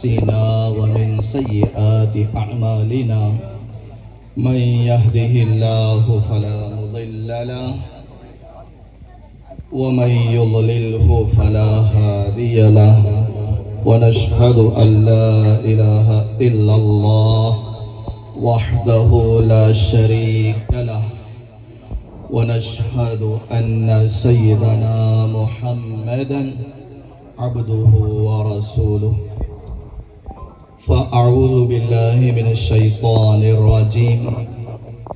أنفسنا ومن سيئات أعمالنا من يهده الله فلا مضل له ومن يضلله فلا هادي له ونشهد أن لا إله إلا الله وحده لا شريك له ونشهد أن سيدنا محمدا عبده ورسوله فأعوذ بالله من الشيطان الرجيم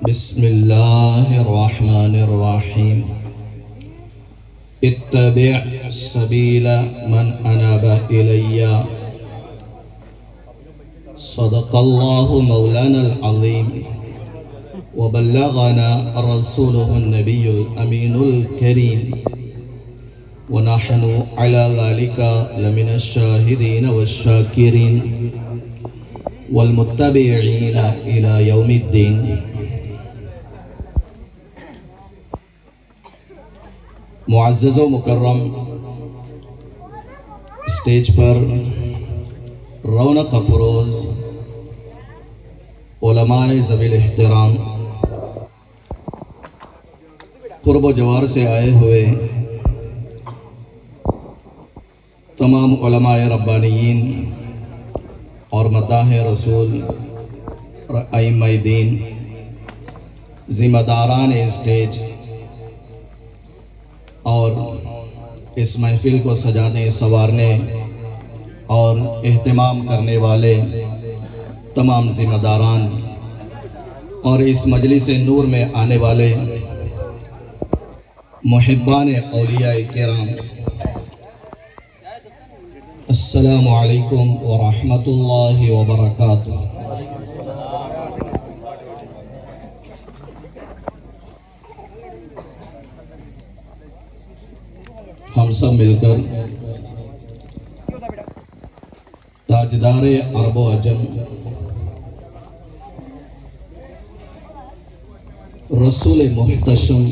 بسم الله الرحمن الرحيم اتبع سبيل من أناب إلي صدق الله مولانا العظيم وبلغنا رسوله النبي الأمين الكريم ونحن على ذلك لمن الشاهدين والشاكرين والمتبعين إلى يوم الدين. معزز و مکرم اسٹیج پر رونق افروز علماء ذوی الاحترام، قرب و جوار سے آئے ہوئے تمام علماء ربانیین اور مداح رسول ائمہ دین، ذمہ داران اسٹیج اور اس محفل کو سجانے سنوارنے اور اہتمام کرنے والے تمام ذمہ داران اور اس مجلس نور میں آنے والے محبان اولیاء کرام، السلام علیکم ورحمۃ اللہ وبرکاتہ۔ ہم سب مل کر تاجدار عرب و عجم رسول محتشم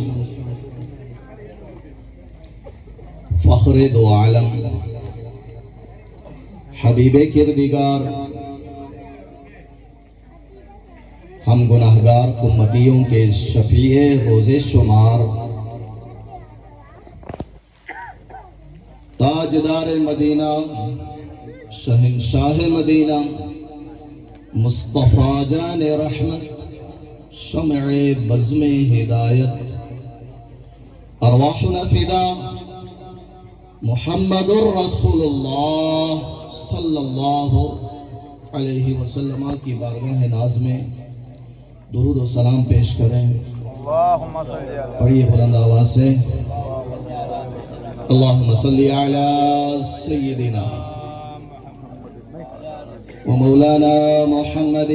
فخر دو عالم حبیب کردگار، ہم گناہگار امتیوں کے شفیع روز شمار، تاجدار مدینہ شہنشاہ مدینہ مصطفیٰ جان رحمت شمع بزم ہدایت، ارواحنا فدا محمد الرسول اللہ صلی اللہ علیہ وسلم کی بارگاہ ناز میں درود و سلام پیش کریں۔ پڑھیے بلند آواز سے، اللہم صلی علی سیدنا و مولانا محمد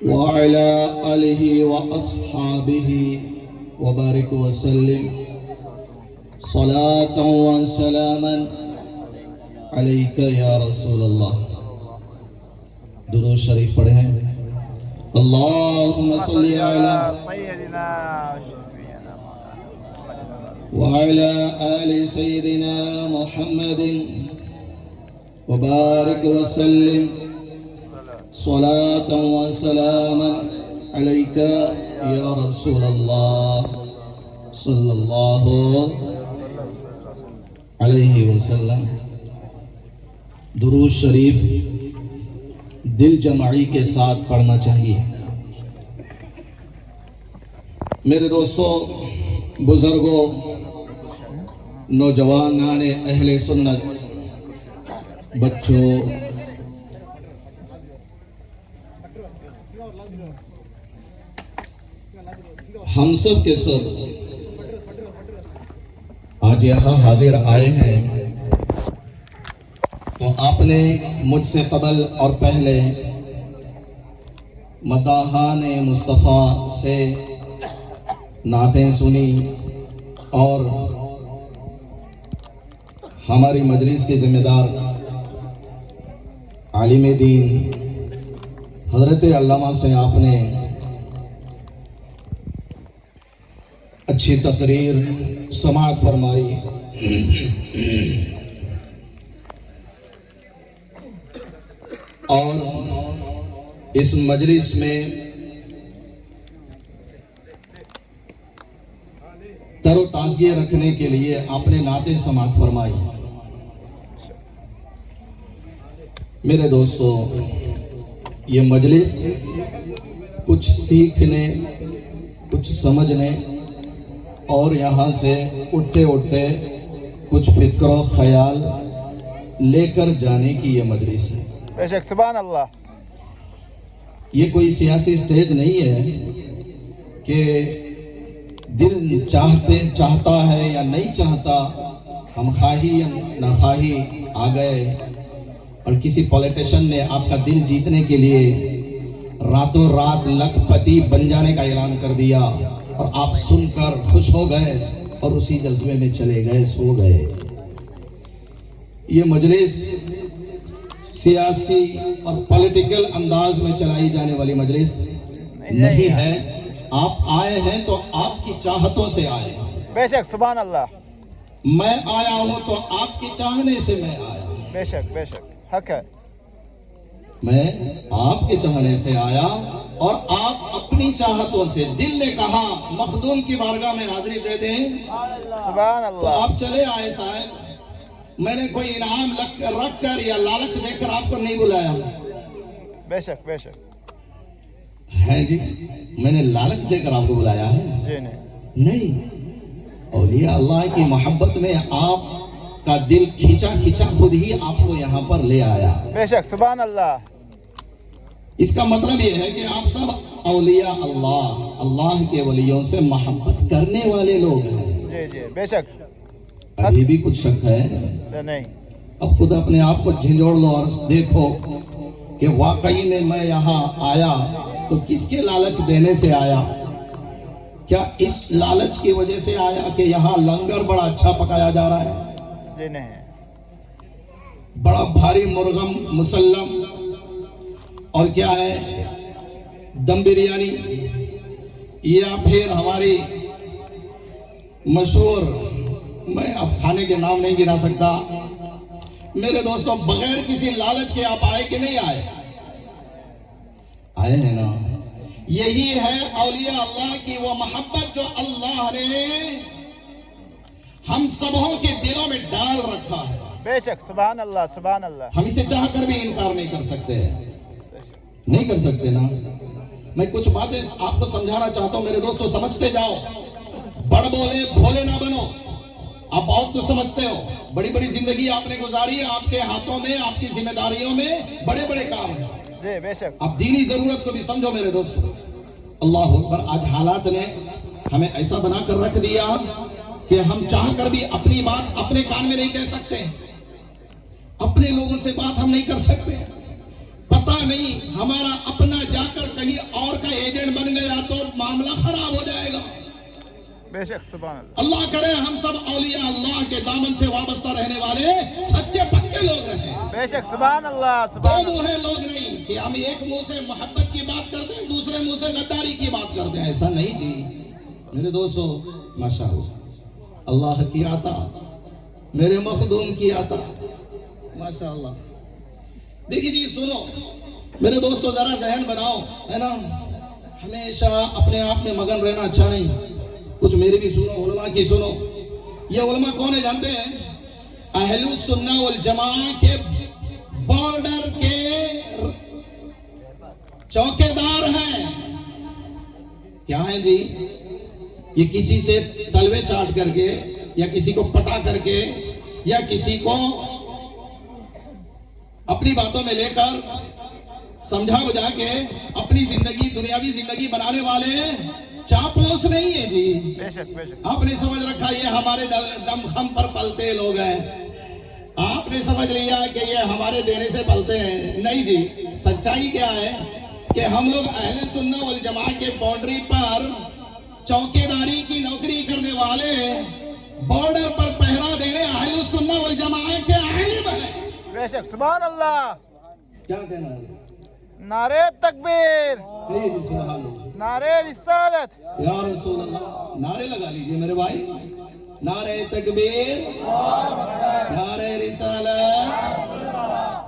وعلى آلہ واصحابہ وبارک وسلم صلاة و سلاما علیک یا رسول اللہ۔ درود شریف پڑھیں۔ اللہم صلی علی وعلى آل سيدنا محمد وبارك وسلم صلاة وسلاما عليك يا رسول الله صلی اللہ علیہ وسلم۔ درود شریف دل جمعی کے ساتھ پڑھنا چاہیے۔ میرے دوستوں، بزرگوں، نوجوانان اہل سنت، بچوں، ہم سب کے سب آج یہاں حاضر آئے ہیں تو آپ نے مجھ سے قبل اور پہلے مداحان مصطفیٰ سے نعتیں سنی اور ہماری مجلس کے ذمہ دار عالم دین حضرت علامہ سے آپ نے اچھی تقریر سماعت فرمائی۔ اور اس مجلس میں تر و تازگی رکھنے کے لیے اپنے نعت سماعت فرمائی۔ میرے دوستو، یہ مجلس کچھ سیکھنے، کچھ سمجھنے اور یہاں سے اٹھتے اٹھتے کچھ فکر و خیال لے کر جانے کی یہ مجلس ہے۔ بے شک، سبحان اللہ۔ یہ کوئی سیاسی سٹیج نہیں ہے کہ دل چاہتا ہے یا نہیں چاہتا، ہم خواہی یا نہ خواہی آ گئے اور کسی پولیٹیشن نے آپ کا دل جیتنے کے لیے راتوں رات لکھ پتی بن جانے کا اعلان کر دیا اور آپ سن کر خوش ہو گئے اور اسی جذبے میں چلے گئے، سو گئے۔ یہ مجلس سیاسی اور پولیٹیکل انداز میں چلائی جانے والی مجلس نہیں ہے۔ آپ آئے ہیں تو آپ کی چاہتوں سے آئے ہیں۔ بے شک، سبحان اللہ۔ میں آیا ہوں تو آپ کی چاہنے سے میں آیا ہوں۔ بے شک، بے شک، حق ہے۔ میں آپ کے چاہنے سے آیا اور آپ اپنی چاہتوں سے، دل نے کہا مخدوم کی بارگاہ میں حاضری دے دیں، سبحان تو اللہ۔ آپ چلے آئے صاحب۔ میں نے کوئی انعام رکھ کر یا لالچ دے کر آپ کو نہیں بلایا۔ بے شک، بے شک۔ ہے جی، میں نے لالچ دے کر آپ کو بلایا ہے؟ جی نہیں، اولیاء اللہ کی محبت میں آپ کا دل کھینچا خود ہی آپ کو یہاں پر لے آیا۔ بے شک، سبحان اللہ۔ اس کا مطلب یہ ہے کہ آپ سب اولیاء اللہ، اللہ کے ولیوں سے محبت کرنے والے لوگ ہیں۔ جی جی، بے شک۔ ابھی بھی کچھ شک ہے؟ نہیں۔ اب خود اپنے آپ کو جھنجھوڑ لو اور دیکھو کہ واقعی میں یہاں آیا تو کس کے لالچ دینے سے آیا؟ کیا اس لالچ کی وجہ سے آیا کہ یہاں لنگر بڑا اچھا پکایا جا رہا ہے؟ جی نہیں۔ بڑا بھاری مرغم مسلم اور کیا ہے دم بریانی، یا پھر ہماری مشہور، میں اب کھانے کے نام نہیں گنا سکتا۔ میرے دوستوں، بغیر کسی لالچ کے آپ آئے کہ نہیں آئے؟ آئے ہیں نا۔ یہی ہے اولیاء اللہ کی وہ محبت جو اللہ نے ہم سبوں کے دلوں میں ڈال رکھا ہے۔ بے شک، سبحان اللہ، سبحان اللہ۔ ہم اسے چاہ کر بھی انکار نہیں کر سکتے، نہیں کر سکتے نا۔ میں کچھ باتیں آپ کو سمجھانا چاہتا ہوں میرے دوستوں، سمجھتے جاؤ۔ بڑ بولے بھولے نہ بنو۔ آپ بہت کچھ سمجھتے ہو، بڑی بڑی زندگی آپ نے گزاری ہے، آپ کے ہاتھوں میں، آپ کی ذمہ داریوں میں بڑے بڑے کام ہیں۔ جی بے شک۔ اب دینی ضرورت کو بھی سمجھو میرے دوستو۔ اللہ اکبر۔ آج حالات نے ہمیں ایسا بنا کر رکھ دیا کہ ہم چاہ کر بھی اپنی بات اپنے کان میں نہیں کہہ سکتے، اپنے لوگوں سے بات ہم نہیں کر سکتے۔ پتہ نہیں ہمارا اپنا جا کر کہیں اور کا ایجنٹ بن گیا تو معاملہ خراب ہو جائے گا۔ بے شک، سبحان اللہ۔ اللہ کرے ہم سب اولیاء اللہ کے دامن سے وابستہ رہنے والے سچے پکے لوگ رہیں۔ بے شک، سبحان اللہ، دو سبحان اللہ۔ منہ لوگ نہیں کہ ہم ایک منہ سے محبت کی بات کرتے ہیں، دوسرے منہ سے غداری کی بات کرتے ہیں، ایسا نہیں جی میرے دوستو۔ ماشاءاللہ، اللہ کی عطا، میرے مخدوم کی عطا، ماشاءاللہ۔ دیکھیے جی، سنو میرے دوستو، ذرا ذہن بناؤ، ہے نا۔ ہمیشہ اپنے آپ میں مگن رہنا اچھا نہیں۔ کچھ میری بھی سنو، علماء کی سنو۔ یہ علماء کون ہے جانتے ہیں؟ اہل السنہ والجماعہ کے بارڈر کے چوکیدار ہیں۔ کیا ہیں جی؟ یہ کسی سے تلوے چاٹ کر کے یا کسی کو پٹا کر کے یا کسی کو اپنی باتوں میں لے کر سمجھا بجھا کے اپنی زندگی، دنیاوی زندگی بنانے والے چاپلوس نہیں ہے جی۔ بے شک، بے شک۔ آپ نے سمجھ رکھا یہ ہمارے دم خم پر پلتے لوگ ہیں، آپ نے سمجھ لیا کہ یہ ہمارے دینے سے پلتے ہیں۔ نہیں جی، سچائی کیا ہے کہ ہم لوگ اہل سنہ والجماعہ کے باؤنڈری پر چوکیداری کی نوکری کرنے والے، بارڈر پر پہرا دینے اہل سنہ والجماعہ کے عالم ہیں۔ بے شک، سبحان اللہ۔ کیا کہنا ہے؟ نعرے تکبیر، سبحان اللہ، نعرے رسالت۔ یا رسول اللہ، نعرے لگا لیجئے میرے بھائی۔ نعرے تکبیر، نعرے رسالت،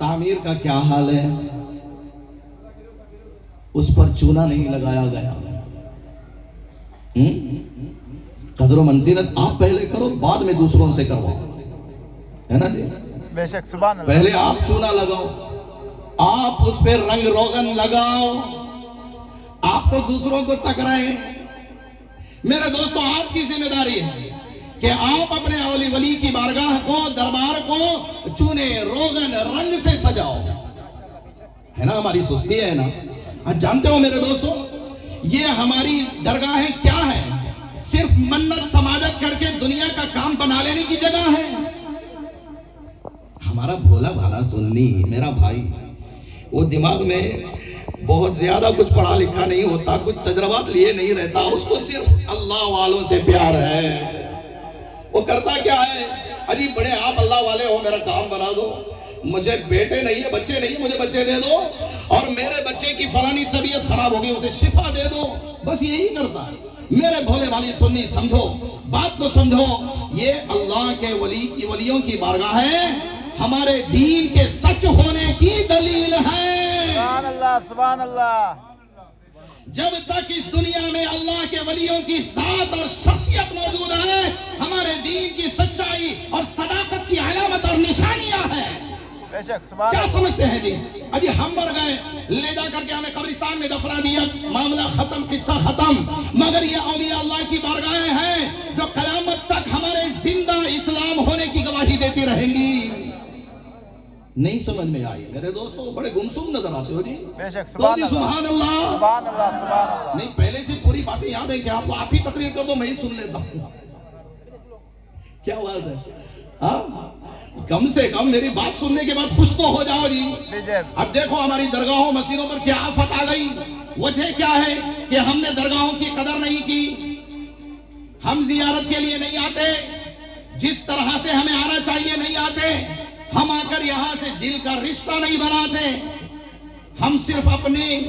تعمیر کا کیا حال ہے؟ اس پر چونا نہیں لگایا گیا. قدر و منزلت آپ پہلے کرو، بعد میں دوسروں سے کرواؤ، ہے نا جی؟ بے شک سبحان اللہ. پہلے آپ چونا لگاؤ، آپ اس پہ رنگ روغن لگاؤ، آپ تو دوسروں کو تک رہے ہیں. میرے دوستو، آپ کی ذمہ داری ہے کہ آپ اپنے اولی ولی کی بارگاہ کو، دربار کو چونے روغن رنگ سے سجاؤ. ہے نا، ہماری سستی ہے نا. جانتے ہو میرے دوستو، یہ ہماری درگاہیں کیا ہے؟ صرف منت سماجت کر کے دنیا کا کام بنا لینے کی جگہ ہے. ہمارا بھولا بھالا سنی میرا بھائی، وہ دماغ میں بہت زیادہ کچھ پڑھا لکھا نہیں ہوتا، کچھ تجربات لیے نہیں رہتا، اس کو صرف اللہ والوں سے پیار ہے. وہ کرتا کیا ہے؟ عجیب بڑے آپ اللہ والے ہو، میرا کام بنا دو، مجھے بیٹے نہیں ہے، بچے نہیں، مجھے بچے دے دو، اور میرے بچے کی فلانی طبیعت خراب ہوگی، اسے شفا دے دو. بس یہی کرتا ہے. میرے بھولے والی سنی، سمجھو بات کو، سمجھو. یہ اللہ کے ولی کی، ولیوں کی بارگاہ ہے، ہمارے دین کے سچ ہونے کی دلیل ہے. سبحان اللہ سبحان اللہ. جب تک اس دنیا میں اللہ کے ولیوں کی ذات اور شخصیت موجود ہے، ہمارے دین کی سچائی اور صداقت کی علامت اور نشانیاں ہیں. بے شک سبحان کیا اللہ. سمجھتے ہیں جی؟ ابھی ہم مر گئے، لے جا کر کے ہمیں قبرستان میں دفنا دیا، معاملہ ختم، قصہ ختم. مگر یہ اولیاء اللہ کی بارگاہیں ہیں جو قیامت تک ہمارے زندہ اسلام ہونے کی گواہی دیتی رہیں گی. نہیں سمجھ میں آئی میرے دوستو؟ بڑے گمسم نظر آتے ہو جی. بے شک سبحان سبحان اللہ اللہ. سبحان اللہ سبحان اللہ. نہیں، پہلے سے پوری باتیں یاد ہیں کہ آپ کو، آپ ہی تقریر کر دو، میں ہی سن لیتا ہوں. کیا بات ہے؟ ہاں، کم سے کم میری بات سننے کے بعد خوش تو ہو جاؤ جی. اب دیکھو ہماری درگاہوں مسجدوں پر کیا آفت آ گئی. وجہ کیا ہے؟ کہ ہم نے درگاہوں کی قدر نہیں کی، ہم زیارت کے لیے نہیں آتے، جس طرح سے ہمیں آنا چاہیے نہیں آتے، ہم آ کر یہاں سے دل کا رشتہ نہیں بناتے، ہم صرف اپنے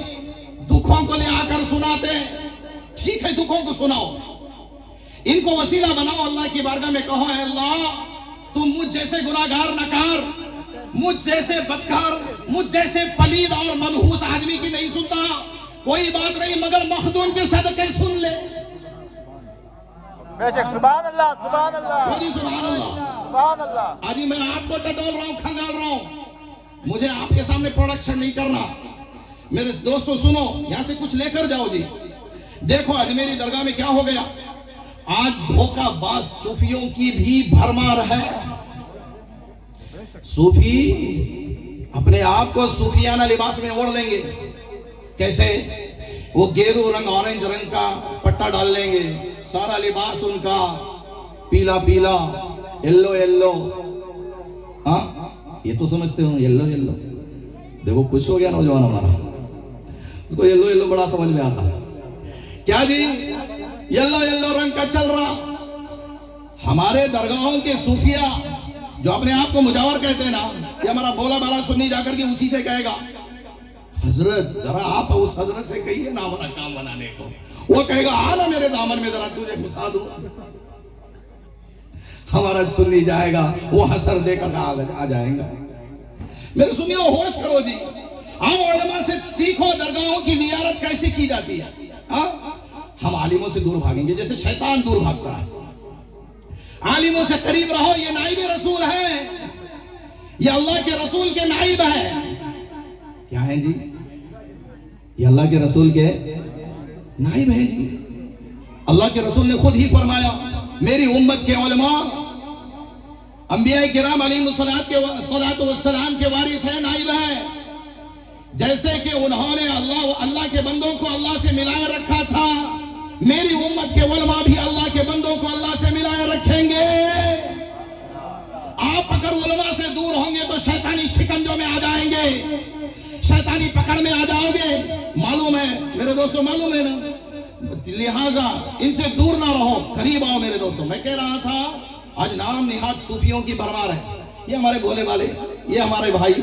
دکھوں کو لے آ کر سناتے. ٹھیک ہے، دکھوں کو سناؤ، ان کو وسیلہ بناؤ، اللہ کی بارگاہ میں کہو، اے اللہ تم مجھ جیسے گناہگار نکار، مجھ جیسے بدکار، مجھ جیسے پلید اور منحوس آدمی کی نہیں سنتا. کوئی بات نہیں، مگر مخدوم کے صدقے سن لے. بے شک سبحان اللہ سبحان اللہ بولی سبحان اللہ. سبحان اللہ. آج میں آپ کو ٹٹول رہا ہوں، کھنگال رہا ہوں، مجھے آپ کے سامنے پروڈکشن نہیں کرنا. میرے دوستو سنو، یہاں سے کچھ لے کر جاؤ جی. دیکھو آج میری درگاہ میں کیا ہو گیا. آج دھوکہ باز صوفیوں کی بھی بھرمار ہے. صوفی اپنے آپ کو صوفیانہ لباس میں اوڑھ لیں گے. کیسے؟ وہ گیرو رنگ، اورنج رنگ کا پٹا ڈال لیں گے، سارا لباس ان کا پیلا پیلا، یلو یلو. ہاں، یہ تو سمجھتے ہو یلو یلو. دیکھو خوش ہو گیا نوجوان ہمارا، اس کو یلو یلو بڑا سمجھ میں آتا ہے. کیا جی؟ یلو یلو رنگ کا چل رہا. ہمارے درگاہوں کے صوفیہ جو اپنے آپ کو مجاور کہتے ہیں نا، یہ ہمارا بولا بالا سنی جا کر کے اسی سے کہے گا، حضرت ذرا آپ اس حضرت سے کہیے نا ہمارا کام بنانے کو. وہ کہے گا آنا میرے دامن میں ذرا تجھے گھسا دوں. ہمارا سنی جائے گا، وہ حسر دے کر آ جائیں گا. میرے سنیو، ہوش کرو جی. آؤ علماء سے سیکھو درگاہوں کی زیارت کیسے کی جاتی ہے. ہم عالموں سے دور بھاگیں گے جیسے شیطان دور بھاگتا ہے. عالموں سے قریب رہو، یہ نائب رسول ہے، یہ اللہ کے رسول کے نائب ہے. کیا ہے جی؟ یہ اللہ کے رسول کے نائب ہے جی. اللہ کے رسول نے خود ہی فرمایا، میری امت کے علماء انبیاء کرام علیہ الصلوۃ والسلام کے وارث ہیں، نائب ہیں. جیسے کہ انہوں نے اللہ کے بندوں کو اللہ سے ملائے رکھا تھا، میری امت کے علماء بھی اللہ کے بندوں کو اللہ سے ملائے رکھیں گے. آپ اگر علماء سے دور ہوں گے تو شیطانی شکنجوں میں آ جائیں گے، شیطانی پکڑ میں آ جاؤ گے. معلوم ہے میرے دوستوں، معلوم ہے نا. لہٰذا ان سے دور نہ رہو، قریب آؤ میرے دوستوں. میں کہہ رہا تھا آج نام نہاد صوفیوں کی بھرمار ہے. یہ ہمارے بولے والے، یہ ہمارے بھائی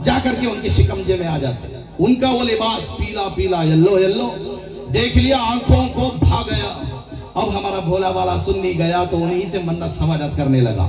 جا کر کے ان کے شکنجے میں آ جاتے ہیں. ان کا وہ لباس پیلا پیلا، یلو یلو دیکھ لیا، آنکھوں کو بھا گیا. اب ہمارا بھولا والا سنی گیا تو انہی سے منت سماجت کرنے لگا.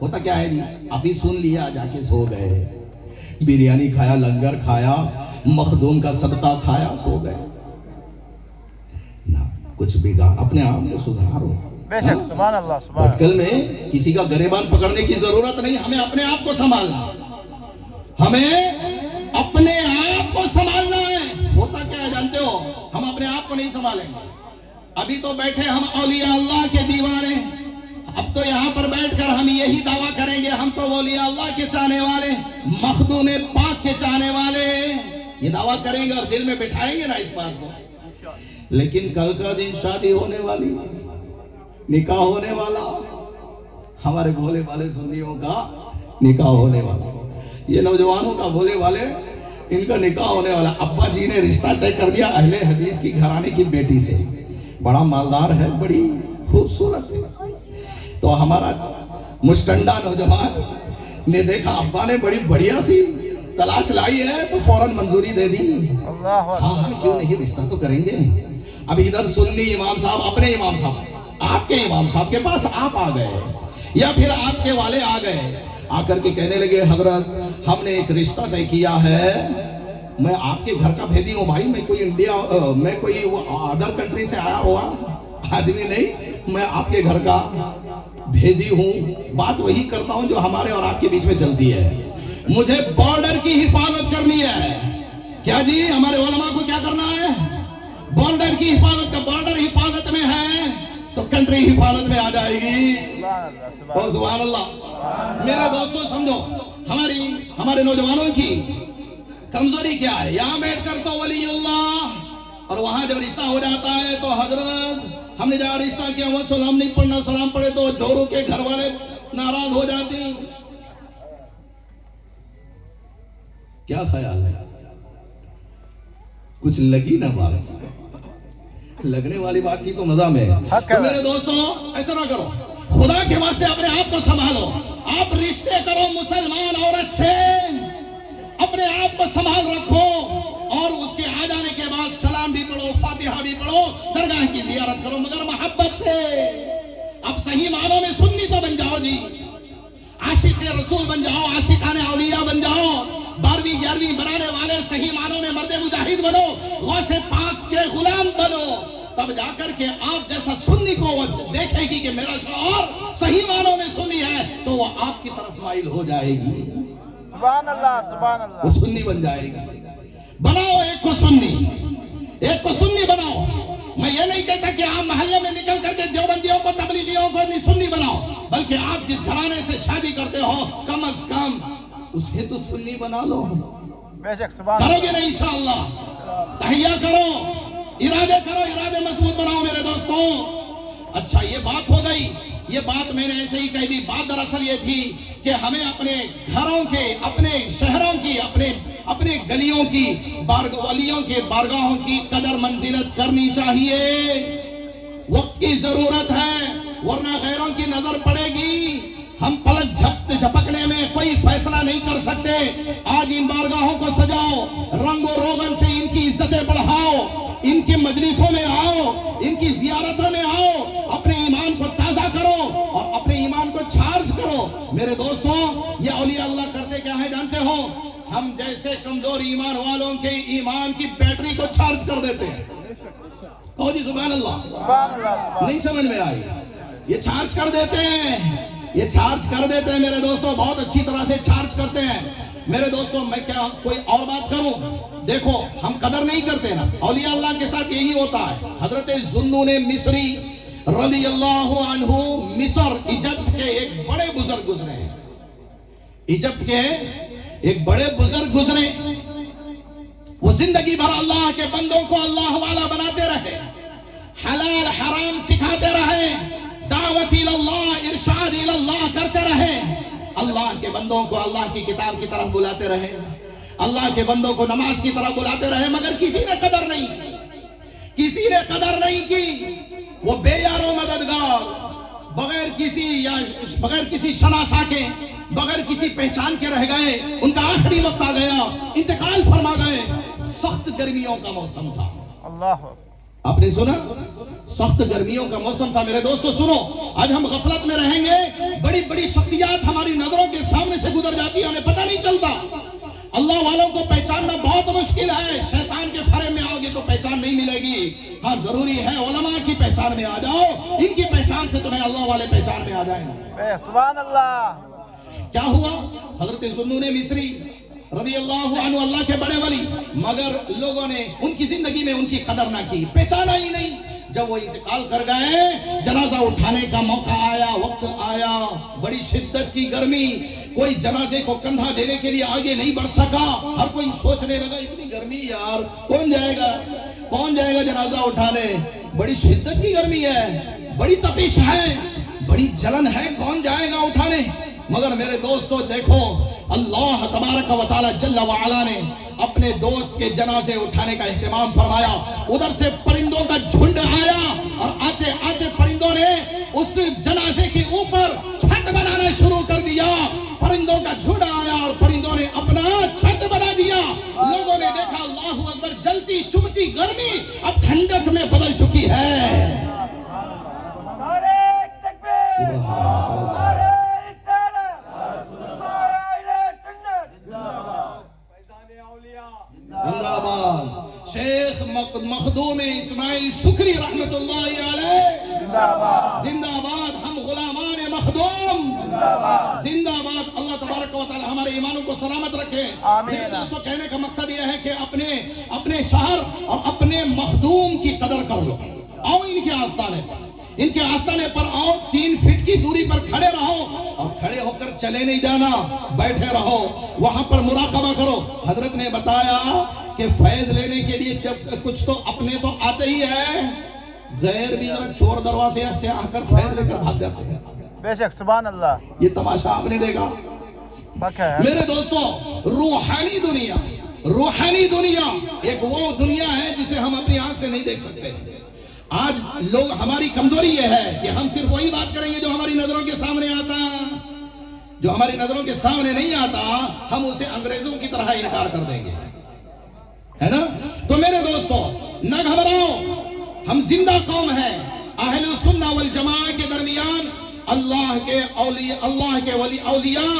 ہوتا کیا ہے جی، ابھی سن لیا جا کے سو گئے، بریانی کھایا، لنگر کھایا، مخدوم کا صدقہ کھایا، سو گئے نا، کچھ بھی گا اپنے آپ کو سدھارو۔ بے شک سبحان اللہ سبحان اللہ۔ بھٹکل میں کسی کا گریبان پکڑنے کی ضرورت نہیں، ہمیں اپنے آپ کو سنبھالنا، ہمیں اپنے آپ کو سنبھالنا ہے۔ ہوتا کیا ہے جانتے ہو، ہم اپنے آپ کو نہیں سنبھالیں گے۔ ابھی تو بیٹھے ہم اولیاء اللہ کے دیوانے، اب تو یہاں پر بیٹھ کر ہم یہی دعویٰ کریں گے ہم تو اولیاء اللہ کے چاہنے والے، مخدوم پاک کے چاہنے والے، یہ دعویٰ کریں گے اور دل میں بٹھائیں گے نا اس بات کو۔ لیکن کل کا دن شادی ہونے والی، نکاح ہونے والا، ہمارے بھولے والے سنیوں کا نکاح ہونے والا، یہ نوجوانوں کا بھولے والے ان کا نکاح ہونے والا۔ ابا جی نے رشتہ طے کر دیا اہل حدیث کی گھرانے کی بیٹی سے، بڑا مالدار ہے، بڑی خوبصورت ہے۔ تو ہمارا مشٹنڈا نوجوان نے دیکھا ابا نے بڑی بڑھیا سی تلاش لائی ہے تو فوراً منظوری دے دی۔ اللہ ہاں ہاں کیوں نہیں، رشتہ تو کریں گے۔ اب ادھر سنی امام صاحب اپنے امام صاحب، آپ کے امام صاحب کے پاس آپ آ گئے یا پھر آپ کے والے آ گئے، آ کر کے کہنے لگے حضرت ہم نے ایک رشتہ طے کیا ہے، میں آپ کے گھر کا بھیدی ہوں بھائی، میں کوئی میں کوئی ادر کنٹری سے آیا ہوا آدمی نہیں، میں آپ کے گھر کا بھیدی ہوں، بات وہی کرتا ہوں جو ہمارے اور آپ کے بیچ میں چلتی ہے، مجھے بارڈر کی حفاظت کرنی ہے۔ کیا جی، ہمارے علماء کو کیا کرنا ہے؟ بارڈر کی حفاظت کا، بارڈر حفاظت میں ہے تو کنٹری حفاظت میں آ جائے گی۔ سبحان اللہ۔ میرے دوستوں سمجھو، ہمارے نوجوانوں کی کمزوری کیا ہے؟ یہاں بیٹھ کر تو ولی اللہ، اور وہاں جب رشتہ ہو جاتا ہے تو حضرت ہم نے جہاں رشتہ کیا وہ سلام نہیں پڑھنا، سلام پڑھے تو جوروں کے گھر والے ناراض ہو جاتے ہیں۔ کیا خیال ہے؟ کچھ لگی نہ بات، لگنے والی بات ہی تو مزہ میں ہے۔ تو میرے دوستوں ایسا نہ کرو، خدا کے واسطے اپنے آپ کو سنبھالو، آپ رشتے کرو مسلمان عورت سے، اپنے آپ کو سنبھال رکھو، اور اس کے آ جانے کے بعد سلام بھی پڑھو، فاتحہ بھی پڑھو، درگاہ کی زیارت کرو، مگر محبت سے۔ اب صحیح معنوں میں سنی تو بن جاؤ جی، عاشق رسول بن جاؤ، عاشقان اولیاء بن جاؤ، 12ویں 11ویں بنانے والے صحیح معنوں میں مرد مجاہد بنو، غوث پاک کے غلام بنو، تب جا کر کے آپ جیسا سنی کو وہ دیکھے گی کہ میرا شوہر صحیح معنوں میں سنی ہے تو وہ آپ کی طرف مائل ہو جائے گی، سبحان اللہ سبحان اللہ۔ وہ سنی بن جائے گی۔ بناؤ ایک کو سنی، ایک کو سنی بناؤ۔ میں یہ نہیں کہتا کہ آپ محلے میں نکل کر کے دیوبندیوں کو تبلیغیوں کو سنی بناؤ، بلکہ آپ جس گھرانے سے شادی کرتے ہو کم از کم اس کے تو سنی بنا لو۔ بے شک سبحان کرو اللہ۔ گے نہیں انشاءاللہ، تحیہ کرو، ارادے مضبوط بناؤ میرے دوستوں۔ اچھا یہ بات ہو گئی، یہ بات میں نے ایسے ہی کہہ دی، بات دراصل یہ تھی کہ ہمیں اپنے گھروں کے، اپنے شہروں کی، اپنے گلیوں کی، ولیوں کے بارگاہوں کی قدر منزلت کرنی چاہیے۔ وقت کی ضرورت ہے، ورنہ غیروں کی نظر پڑے گی، ہم پلک جھپکنے میں کوئی فیصلہ نہیں کر سکتے۔ آج ان بارگاہوں کو سجاؤ، رنگ و روغن سے ان کی عزتیں بڑھاؤ، ان کی مجلسوں میں آؤ، ان کی زیارتوں میں آؤ، اپنے ایمان کو تازہ کرو اور اپنے ایمان کو چارج کرو۔ میرے دوستوں یہ اولیاء اللہ کرتے کیا ہے جانتے ہو؟ ہم جیسے کمزور ایمان والوں کے ایمان کی بیٹری کو چارج کر دیتے ہیں۔ کہو جی سبحان اللہ۔ سبحان اللہ۔ نہیں سمجھ میں آئی؟ یہ چارج کر دیتے ہیں، یہ چارج کر دیتے ہیں میرے دوستوں، بہت اچھی طرح سے چارج کرتے ہیں۔ میرے دوستوں میں کیا کوئی اور بات کروں؟ دیکھو ہم قدر نہیں کرتے نا، اولیاء اللہ کے ساتھ یہی ہوتا ہے۔ حضرت ذوالنون مصری رضی اللہ عنہ مصر ایجپٹ کے ایک بڑے بزرگ گزرے ہیں، ایجپٹ کے ایک بڑے بزرگ گزرے، وہ زندگی بھر اللہ کے بندوں کو اللہ والا بناتے رہے، حلال حرام سکھاتے رہے، دعوت اللہ ارشاد اللہ کرتے رہے، اللہ کے بندوں کو اللہ کی کتاب کی طرف بلاتے رہے، اللہ کے بندوں کو نماز کی طرف بلاتے رہے، مگر کسی نے قدر نہیں کی، کسی نے قدر نہیں کی۔ وہ بے یار و مددگار، بغیر کسی شناسا کے، بغیر کسی پہچان کے رہ گئے، ان کا آخری وقت آ گیا، انتقال فرما گئے، سخت گرمیوں کا موسم تھا، اللہ آپ نے سنا سخت گرمیوں کا موسم تھا میرے دوستو. سنو آج ہم غفلت میں رہیں گے, بڑی بڑی شخصیات ہماری نظروں کے سامنے سے گزر جاتی ہے, ہمیں پتہ نہیں چلتا. اللہ والوں کو پہچاننا بہت مشکل ہے. شیطان کے فرے میں آؤ گے تو پہچان نہیں ملے گی. ہاں ضروری ہے علماء کی پہچان میں آ جاؤ, ان کی پہچان سے تمہیں اللہ والے پہچان میں آ جائیں گے. سبحان اللہ. کیا ہوا؟ حضرت ذوالنون مصری رضی اللہ عنہ اللہ کے بڑے ولی, مگر لوگوں نے ان کی زندگی میں ان کی قدر نہ کی, پہچانا ہی نہیں. جب وہ انتقال کر گئے, جنازہ اٹھانے کا موقع آیا, وقت آیا, بڑی شدت کی گرمی, کوئی جنازے کو کندھا دینے کے لیے آگے نہیں بڑھ سکا. ہر کوئی سوچنے لگا اتنی گرمی یار, کون جائے گا جنازہ اٹھانے, بڑی شدت کی گرمی ہے, بڑی تپش ہے, بڑی جلن ہے, کون جائے گا اٹھانے. مگر میرے دوستو دیکھو, اللہ تبارک و تعالی جل وعلا نے اپنے دوست کے جنازے اٹھانے کا اہتمام فرمایا. ادھر سے پرندوں کا جھنڈ آیا اور آتے آتے پرندوں نے اس جنازے کے اوپر چھت بنانا شروع کر دیا. پرندوں کا جھنڈ آیا اور پرندوں نے اپنا چھت بنا دیا. لوگوں نے دیکھا اللہ اکبر, جلتی چبھتی گرمی اب ٹھنڈک میں بدل چکی ہے. زندہ آباد شیخ مخدوم اسماعیل سکری رحمت اللہ علیہ, زندہ آباد ہم غلامان مخدوم, زندہ آباد. اللہ تبارک و تعالی ہمارے ایمانوں کو سلامت رکھے. میرے دوستوں کہنے کا مقصد یہ ہے کہ اپنے شہر اور اپنے مخدوم کی قدر کر لو. آؤ ان کے آستانے پر آؤ, 3 فٹ کی دوری پر کھڑے رہو, اور کھڑے ہو کر چلے نہیں جانا, بیٹھے رہو, وہاں پر مراقبہ کرو. حضرت نے بتایا کہ فیض لینے کے لیے جب کچھ تو اپنے تو آتے ہی ہے, غیر بھی ذرا چور دروازے سے آ کر فیض لے کر بھاگ جاتے ہیں. بے شک سبحان اللہ. یہ تماشا آپ نے دیکھا میرے دوستو. روحانی دنیا ایک وہ دنیا ہے جسے ہم اپنی آنکھ سے نہیں دیکھ سکتے. آج لوگ, ہماری کمزوری یہ ہے کہ ہم صرف وہی بات کریں گے جو ہماری نظروں کے سامنے آتا, جو ہماری نظروں کے سامنے نہیں آتا ہم اسے انگریزوں کی طرح انکار کر دیں گے, ہے نا. تو میرے دوستو نہ گھبراؤ, ہم زندہ قوم ہیں. اہل سنہ والجماعہ کے درمیان اللہ کے ولی اولیاء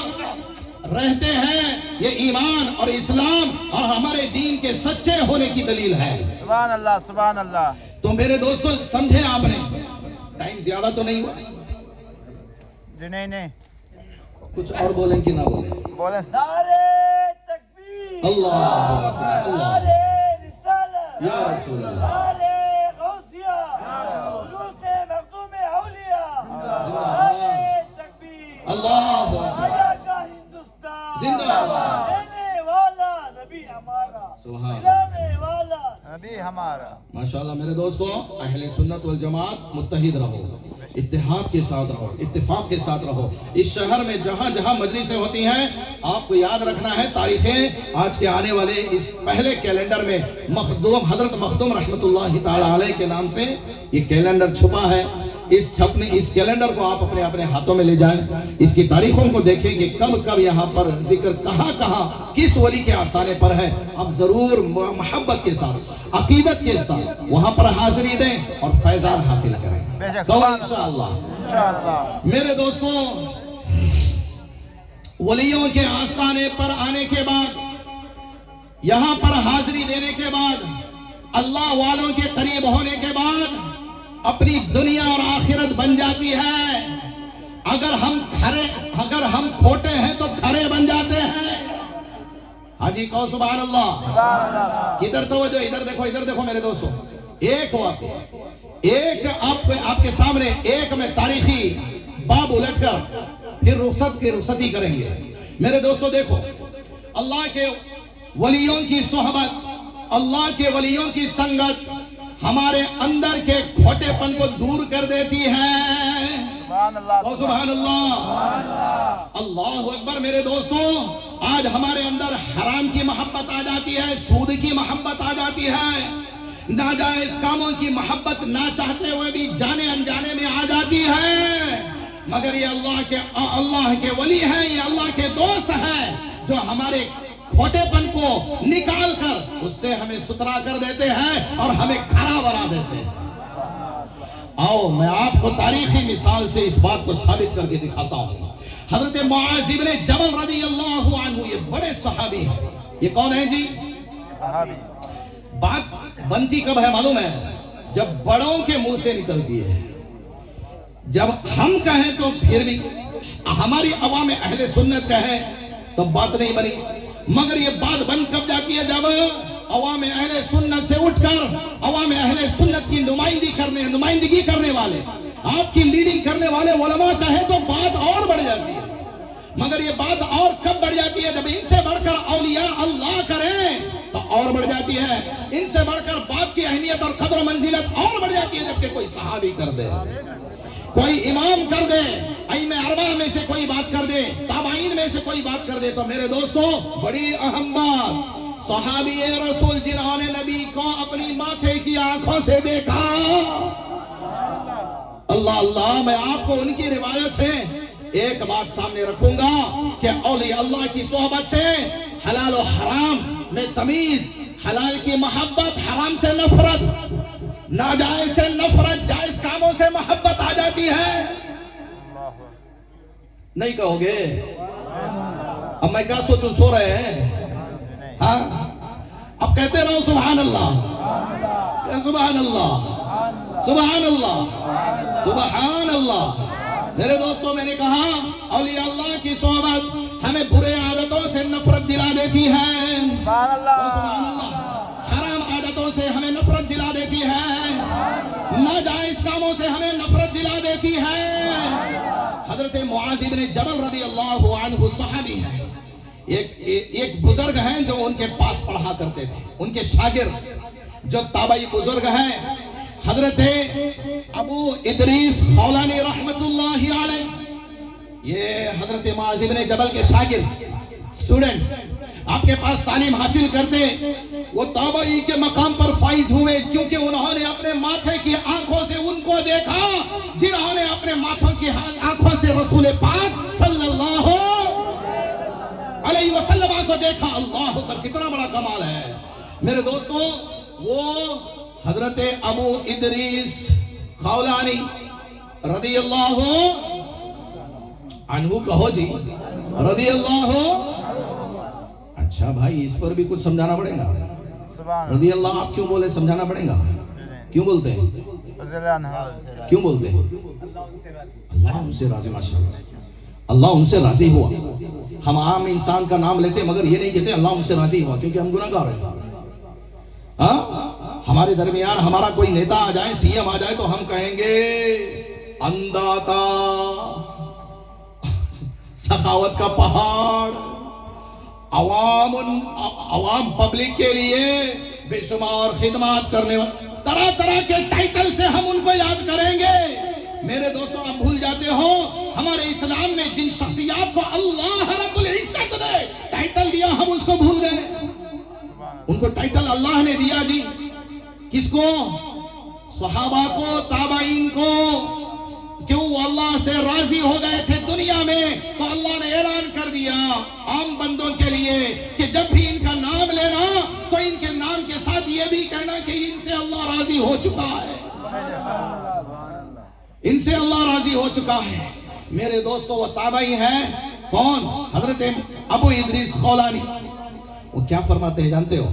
رہتے ہیں. یہ ایمان اور اسلام اور ہمارے دین کے سچے ہونے کی دلیل ہے. سبحان اللہ سبحان اللہ. تو میرے دوستو سمجھے آپ نے, ٹائم زیادہ تو نہیں ہوا جی؟ نہیں, کچھ اور بولیں کہ نہ بولیں؟ بولیں. نعرہ تکبیر, اللہ اکبر, نعرہ رسالت, یا رسول اللہ, نعرہ غوثیہ, حضرت مخدوم اولیاء, نعرہ تکبیر, اللہ اکبر, آیا کا ہندوستان, زندہ آباد, دینے والا نبی ہمارا, سبحان دلانے والا نبی ہمارا. ماشاءاللہ. میرے دوستو اہل سنت والجماعت متحد رہو, اتحاد کے ساتھ رہو, اتفاق کے ساتھ رہو. اس شہر میں جہاں جہاں مجلسیں ہوتی ہیں آپ کو یاد رکھنا ہے تاریخیں. آج کے آنے والے اس پہلے کیلنڈر میں حضرت مخدوم رحمت اللہ تعالی علیہ کے نام سے یہ کیلنڈر چھپا ہے. اس کیلنڈر کو آپ اپنے ہاتھوں میں لے جائیں, اس کی تاریخوں کو دیکھیں کہ کب یہاں پر ذکر کہاں کس ولی کے آستانے پر ہے. آپ ضرور محبت کے ساتھ, عقیدت کے ساتھ وہاں پر حاضری دیں اور فیضان حاصل کریں تو انشاءاللہ. میرے دوستوں ولیوں کے آستانے پر آنے کے بعد, یہاں پر حاضری دینے کے بعد, اللہ والوں کے قریب ہونے کے بعد اپنی دنیا اور آخرت بن جاتی ہے. اگر ہم کھوٹے ہیں تو کھڑے بن جاتے ہیں. ہاں جی کہو سبحان اللہ. کدھر توجہ, ادھر دیکھو میرے دوستو. ایک وقت ایک آپ کے سامنے ایک میں تاریخی باب الٹ کر پھر رخصتی کریں گے. میرے دوستو دیکھو, اللہ کے ولیوں کی صحبت, اللہ کے ولیوں کی سنگت ہمارے اندر کے کھوٹے پن کو دور کر دیتی ہے. سبحان اللہ سبحان اللہ, اللہ اکبر. میرے دوستو آج ہمارے اندر حرام کی محبت آ جاتی ہے, سود کی محبت آ جاتی ہے, ناجائز کاموں کی محبت نہ چاہتے ہوئے بھی جانے انجانے میں آ جاتی ہے. مگر یہ اللہ کے ولی ہیں, یہ اللہ کے دوست ہیں جو ہمارے کھوٹے پن کو نکال کر اس سے ہمیں ستھرا کر دیتے ہیں اور ہمیں کھڑا بنا دیتے ہیں۔ آؤ میں آپ کو تاریخی مثال سے اس بات کو ثابت کر کے دکھاتا ہوں۔ حضرت معاذ بن جبل رضی اللہ عنہ، یہ بڑے صحابی ہیں۔ یہ کون ہے جی؟ صحابی۔ بات بنتی کب ہے معلوم ہے؟ جب بڑوں کے منہ سے نکلتی ہے۔ جب ہم کہیں تو پھر بھی ہماری عوام اہل سنت کہیں تو بات نہیں بنی، مگر یہ بات بن کب جاتی ہے جب عوام اہل سنت سے اٹھ کر عوام اہل سنت کی نمائندگی کرنے والے، آپ کی لیڈنگ کرنے والے علماء کہیں تو بات اور بڑھ جاتی ہے۔ مگر یہ بات اور کب بڑھ جاتی ہے؟ جب ان سے بڑھ کر اولیاء اللہ کریں تو اور بڑھ جاتی ہے۔ ان سے بڑھ کر بات کی اہمیت اور قدر و منزلت اور بڑھ جاتی ہے جبکہ کوئی صحابی کر دے، کوئی امام کر دے، ائمہ اربعہ میں سے کوئی بات کر دے، تابعین میں سے کوئی بات کر دے۔ تو میرے دوستو بڑی اہم بات، صحابی رسول جنہوں نے نبی کو اپنی ماتھے کی آنکھوں سے دیکھا، اللہ اللہ، میں آپ کو ان کی روایت سے ایک بات سامنے رکھوں گا کہ اولیاء اللہ کی صحبت سے حلال و حرام میں تمیز، حلال کی محبت، حرام سے نفرت، ناجائز سے نفرت، جائز کاموں سے محبت آ جاتی ہے۔ نہیں کہو گے؟ اب میں کہا سو رہے ہیں؟ ہاں اب کہتے رہو سبحان اللہ، سبحان اللہ، سبحان اللہ، سبحان اللہ۔ میرے دوستوں میں نے کہا اولیاء اللہ کی صحبت ہمیں برے عادتوں سے نفرت دلا دیتی ہے، سبحان اللہ، سبحان اللہ، حرام عادتوں سے ہمیں نفرت دلا دیتی ہے، ناجائز کاموں سے ہمیں نفرت دلا دیتی ہے۔ حضرت معاذ بن جبل رضی اللہ عنہ صحابی ہیں، ایک بزرگ ہیں جو ان کے پاس پڑھا کرتے تھے، ان کے شاگرد جو تابعی بزرگ ہیں، حضرت ابو ادریس خولانی رحمت اللہ علیہ، یہ حضرت معاذ بن جبل کے شاگرد، اسٹوڈنٹ، آپ کے پاس تعلیم حاصل کرتے، وہ تابعی کے مقام پر فائز ہوئے کیونکہ انہوں نے اپنے ماتھے کی آنکھوں سے ان کو دیکھا جنہوں نے اپنے ماتھوں کی آنکھوں سے رسول پاک صلی اللہ علیہ وسلم کو دیکھا۔ اللہ اکبر، کتنا بڑا کمال ہے میرے دوستو۔ وہ حضرت ابو ادریس خولانی رضی اللہ عنہ کہو جی، رضی اللہ، اچھا بھائی اس پر بھی کچھ سمجھانا پڑے گا؟ رضی اللہ آپ کیوں بولے؟ سمجھانا پڑے گا، کیوں بولتے ہیں؟ کیوں بولتے ہیں؟ اللہ ان سے راضی، ماشاءاللہ، اللہ ان سے راضی ہوا۔ ہم عام انسان کا نام لیتے مگر یہ نہیں کہتے اللہ ان سے راضی ہوا کیونکہ ہم گناہ گار ہیں۔ ہاں ہمارے درمیان ہمارا کوئی نیتا آ جائے، سی ایم آ جائے تو ہم کہیں گے انداتا، سخاوت کا پہاڑ، عوام پبلک کے لیے بے شمار خدمات کرنے والے، طرح طرح کے ٹائٹل سے ہم ان کو یاد کریں گے۔ میرے دوستوں آپ بھول جاتے ہو ہمارے اسلام میں جن شخصیات کو اللہ رب العزت نے ٹائٹل دیا ہم اس کو بھول گئے۔ ان کو ٹائٹل اللہ نے دیا جی، کس کو؟ صحابہ کو، تابعین کو۔ کیوں؟ وہ اللہ سے راضی ہو گئے تھے دنیا میں تو اللہ نے اعلان کر دیا عام بندوں کے لیے کہ جب بھی ان کا نام لینا تو ان کے نام کے ساتھ یہ بھی کہنا کہ ان سے اللہ راضی ہو چکا ہے، ان سے اللہ راضی ہو چکا ہے۔ میرے دوستو وہ تابعی ہیں کون؟ حضرت ابو ادریس خولانی۔ وہ کیا فرماتے ہیں جانتے ہو؟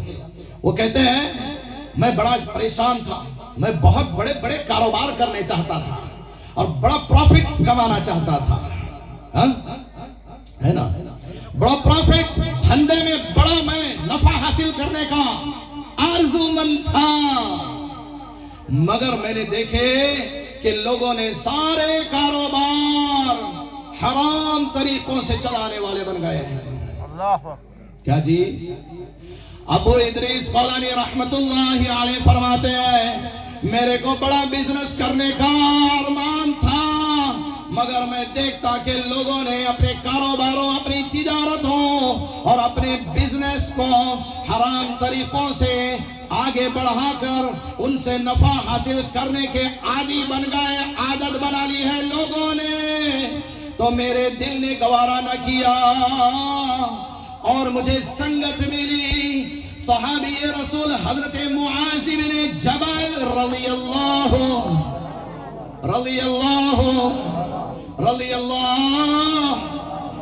وہ کہتے ہیں میں بڑا پریشان تھا، میں بہت بڑے بڑے کاروبار کرنے چاہتا تھا اور بڑا پروفٹ کمانا چاہتا تھا، ہے نا، بڑا پروفٹ، دھندے میں بڑا میں نفع حاصل کرنے کا آرزو مند تھا، مگر میں نے دیکھے کہ لوگوں نے سارے کاروبار حرام طریقوں سے چلانے والے بن گئے ہیں۔ اللہ کیا جی؟ ابو ادریس خولانی رحمت اللہ علیہ فرماتے ہیں میرے کو بڑا بزنس کرنے کا ارمان تھا مگر میں دیکھتا کہ لوگوں نے اپنے کاروباروں، اپنی تجارتوں اور اپنے بزنس کو حرام طریقوں سے آگے بڑھا کر ان سے نفع حاصل کرنے کے عادی بن گئے، عادت بنا لی ہے لوگوں نے۔ تو میرے دل نے گوارا نہ کیا اور مجھے سنگت ملی صحابی رسول حضرت معاذ بن جبل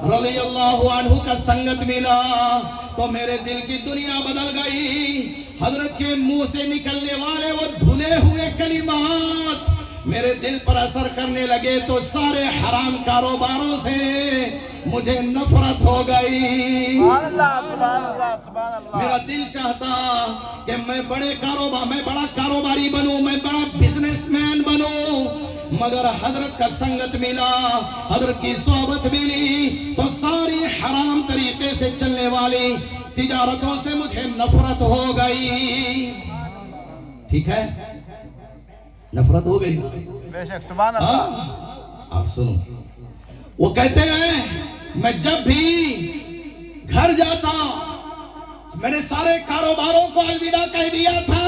رضی اللہ عنہ کا سنگت ملا تو میرے دل کی دنیا بدل گئی. حضرت کے منہ سے نکلنے والے وہ دھلے ہوئے کلمات میرے دل پر اثر کرنے لگے تو سارے حرام کاروباروں سے مجھے نفرت ہو گئی. سبحان اللہ سبحان اللہ سبحان اللہ. میرا دل چاہتا کہ میں بڑا کاروباری بنوں, میں بڑا بزنس مین بنوں, مگر حضرت کا سنگت ملا, حضرت کی صحبت ملی تو ساری حرام طریقے سے چلنے والی تجارتوں سے مجھے نفرت ہو گئی. ٹھیک ہے, نفرت ہو گئی. بے شک سبحان اللہ. آپ سنو, وہ کہتے ہیں میں جب بھی گھر جاتا میں نے سارے کاروباروں کو الوداع کہہ دیا تھا,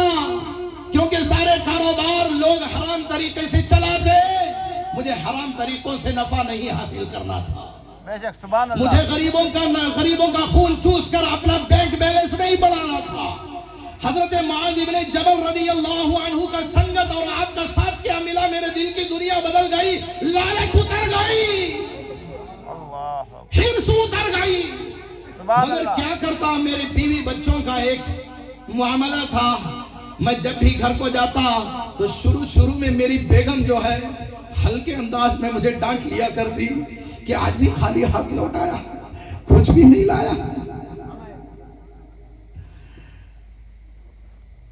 کیونکہ سارے کاروبار لوگ حرام طریقے سے چلاتے, مجھے حرام طریقوں سے نفع نہیں حاصل کرنا تھا. بے شک سبحان اللہ. مجھے غریبوں کا خون چوس کر اپنا بینک بیلنس نہیں بڑھانا تھا. حضرت معاذ بن جبل رضی اللہ عنہ کا سنگت اور آپ کا ساتھ کیا ملا, میرے دل کی دنیا بدل گئی, لالچ اتر گئی, حرص اتر گئی. مگر کیا کرتا, میرے بیوی بچوں کا ایک معاملہ تھا, میں جب بھی گھر کو جاتا تو شروع میں میری بیگم جو ہے ہلکے انداز میں مجھے ڈانٹ لیا کرتی کہ آج بھی خالی ہاتھ لوٹایا, کچھ بھی نہیں لایا.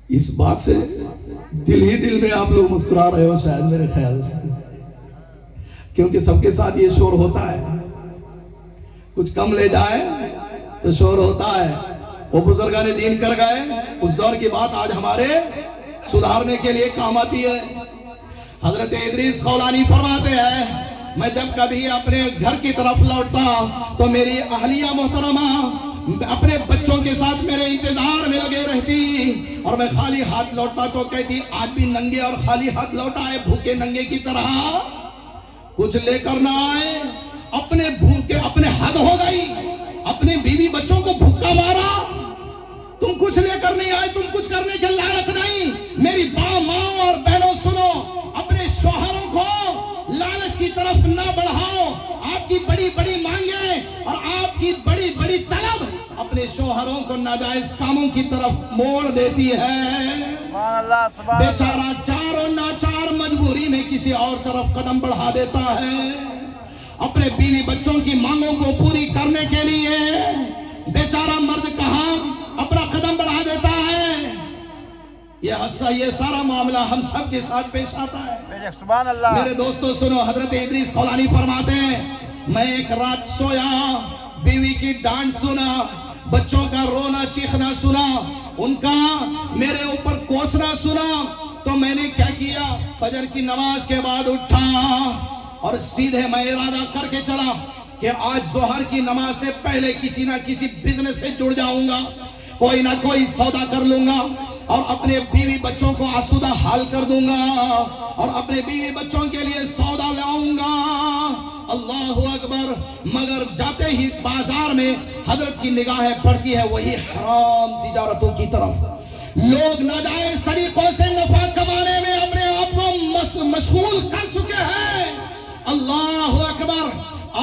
اس بات سے دل ہی دل میں آپ لوگ مسکرا رہے ہو شاید میرے خیال سے, کیونکہ سب کے ساتھ یہ شور ہوتا ہے, کچھ کم لے جائے تو شور ہوتا ہے. وہ بزرگان دین کر گئے, اس دور کی بات آج ہمارے سدھارنے کے لیے کام آتی ہے. حضرت ادریس خولانی فرماتے ہیں میں جب کبھی اپنے گھر کی طرف لوٹتا تو میری اہلیہ محترمہ اپنے بچوں کے ساتھ میرے انتظار میں لگے رہتی, اور میں خالی ہاتھ لوٹتا تو کہتی آج بھی ننگے اور خالی ہاتھ لوٹا ہے, بھوکے ننگے کی طرح کچھ لے کر نہ آئے. اپنے بھوکے اپنے حد ہو گئی, اپنے بیوی بچوں کو بھوکا مارا, تم کچھ لے کر نہیں آئے, تم کچھ کرنے کے لائق نہیں. میری ماں اور بہنوں سنو, اپنے شوہروں کو لالچ کی طرف نہ بڑھاؤ. آپ کی بڑی بڑی مانگیں اور آپ کی بڑی بڑی طلب اپنے شوہروں کو ناجائز کاموں کی طرف موڑ دیتی ہے. سبحان اللہ سبحان اللہ. بیچارہ چار اور ناچار مجبوری میں کسی اور طرف قدم بڑھا دیتا ہے. اپنے بیوی بچوں کی مانگوں کو پوری کرنے کے لیے بیچارہ مرد کہاں اپنا قدم بڑھا دیتا ہے. یہ سارا معاملہ ہم سب کے ساتھ پیش آتا ہے. سبحان اللہ. میرے دوستو سنو, حضرت ادریس خولانی فرماتے ہیں میں ایک رات سویا, بیوی کی ڈانٹ سنا, بچوں کا رونا چیخنا سنا, ان کا میرے اوپر کوسنا سنا, تو میں نے کیا کیا, فجر کی نماز کے بعد اٹھا اور سیدھے میں ارادہ کر کے چلا کہ آج ظہر کی نماز سے پہلے کسی نہ کسی بزنس سے جڑ جاؤں گا, کوئی نہ کوئی سودا کر لوں گا اور اپنے بیوی بچوں کو آسودہ حال کر دوں گا اور اپنے بیوی بچوں کے لیے سودا لاؤں گا. اللہ اکبر. مگر جاتے ہی بازار میں حضرت کی نگاہیں پڑتی ہے وہی حرام تجارتوں کی طرف. لوگ ناجائز طریقوں سے نفع کمانے میں اپنے آپ کو مشغول کر چکے ہیں. اللہ اکبر.